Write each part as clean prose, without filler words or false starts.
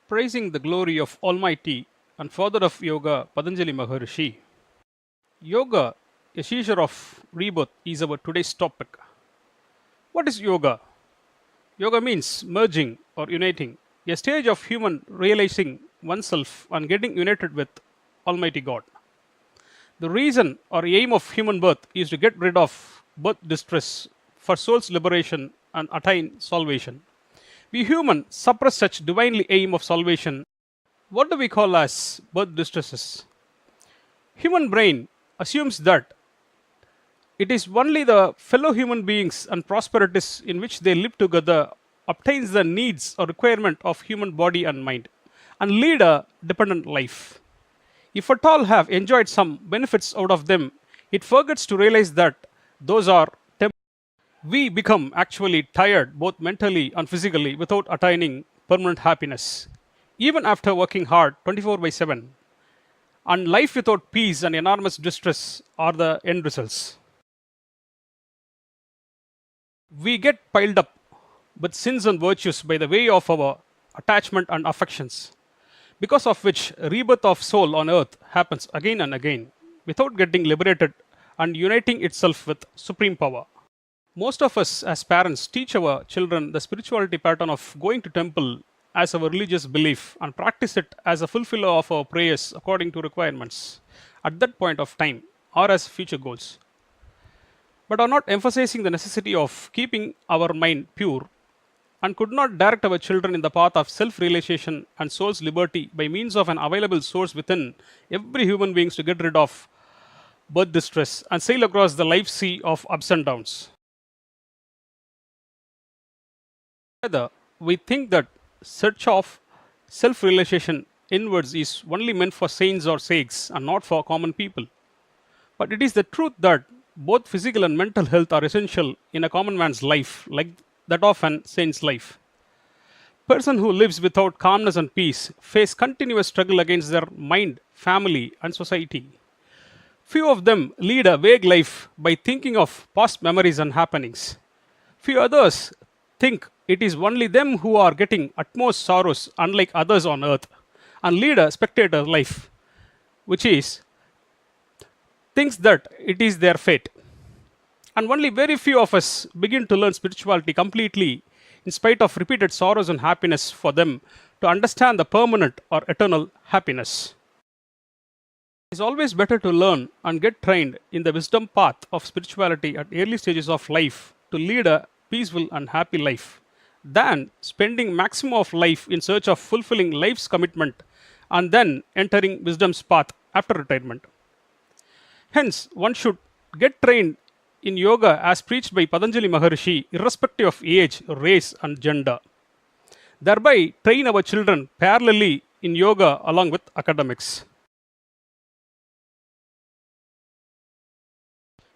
Praising the glory of Almighty and father of yoga, Patanjali Maharishi. Yoga, a seizure of rebirth, is our today's topic. What is yoga? Yoga means merging or uniting, a stage of human realizing oneself and getting united with Almighty God. The reason or aim of human birth is to get rid of birth distress for soul's liberation and attain salvation. We humans suppress such divinely aim of salvation. What do we call as birth distresses? Human brain assumes that it is only the fellow human beings and prosperities in which they live together obtains the needs or requirement of human body and mind and lead a dependent life. If at all have enjoyed some benefits out of them, it forgets to realize that those are temporary. We become actually tired both mentally and physically without attaining permanent happiness, even after working hard 24/7. And life without peace and enormous distress are the end results. We get piled up with sins and virtues by the way of our attachment and affections, because of which rebirth of soul on earth happens again and again without getting liberated and uniting itself with supreme power. Most of us as parents teach our children the spirituality pattern of going to temple as our religious belief and practice it as a fulfiller of our prayers according to requirements at that point of time or as future goals, but are not emphasizing the necessity of keeping our mind pure and could not direct our children in the path of self-realization and soul's liberty by means of an available source within every human being to get rid of birth distress and sail across the life sea of ups and downs. Rather, we think that search of self-realization inwards is only meant for saints or sakes and not for common people. But it is the truth that both physical and mental health are essential in a common man's life, like that of an saint's life. Person who lives without calmness and peace face continuous struggle against their mind, family, and society. Few of them lead a vague life by thinking of past memories and happenings. Few others think it is only them who are getting utmost sorrows, unlike others on earth, and lead a spectator life, which is thinks that it is their fate. And only very few of us begin to learn spirituality completely, in spite of repeated sorrows and happiness for them, to understand the permanent or eternal happiness. It is always better to learn and get trained in the wisdom path of spirituality at early stages of life to lead a peaceful and happy life than spending maximum of life in search of fulfilling life's commitment and then entering wisdom's path after retirement. Hence, one should get trained in yoga as preached by Patanjali Maharishi, irrespective of age, race, and gender. Thereby, train our children parallelly in yoga along with academics.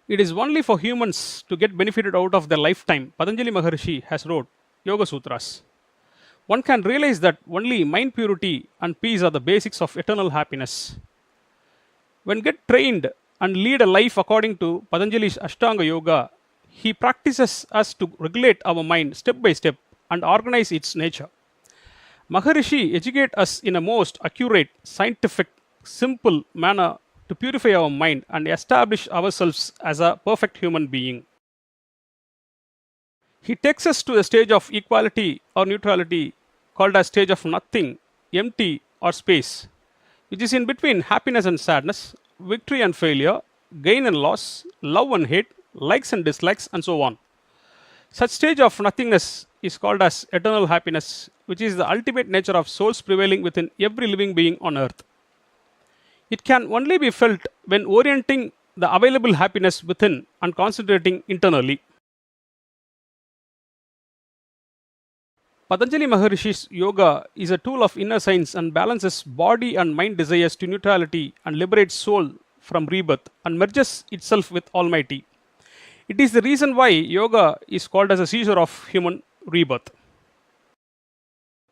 It is only for humans to get benefited out of their lifetime. Patanjali Maharishi has wrote Yoga Sutras. One can realize that only mind purity and peace are the basics of eternal happiness. When get trained and lead a life according to Patanjali's Ashtanga Yoga, he practices us to regulate our mind step by step and organize its nature. Maharishi educates us in a most accurate, scientific, simple manner to purify our mind and establish ourselves as a perfect human being. He takes us to the stage of equality or neutrality called as stage of nothing, empty or space, which is in between happiness and sadness, victory and failure, gain and loss, love and hate, likes and dislikes, and so on. Such stage of nothingness is called as eternal happiness, which is the ultimate nature of souls prevailing within every living being on earth. It can only be felt when orienting the available happiness within and concentrating internally. Patanjali Maharishi's yoga is a tool of inner science and balances body and mind desires to neutrality and liberates soul from rebirth and merges itself with Almighty. It is the reason why yoga is called as a seizure of human rebirth.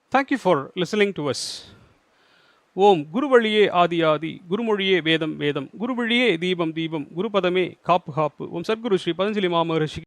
Thank you for listening to us. Om Guru Valiye Adi Adi, Guru Moliye Vedam Vedam, Guru Valiye Deepam Deepam, Guru Padame Kapu Kapu, Om Sadguru Sri Patanjali Maharishi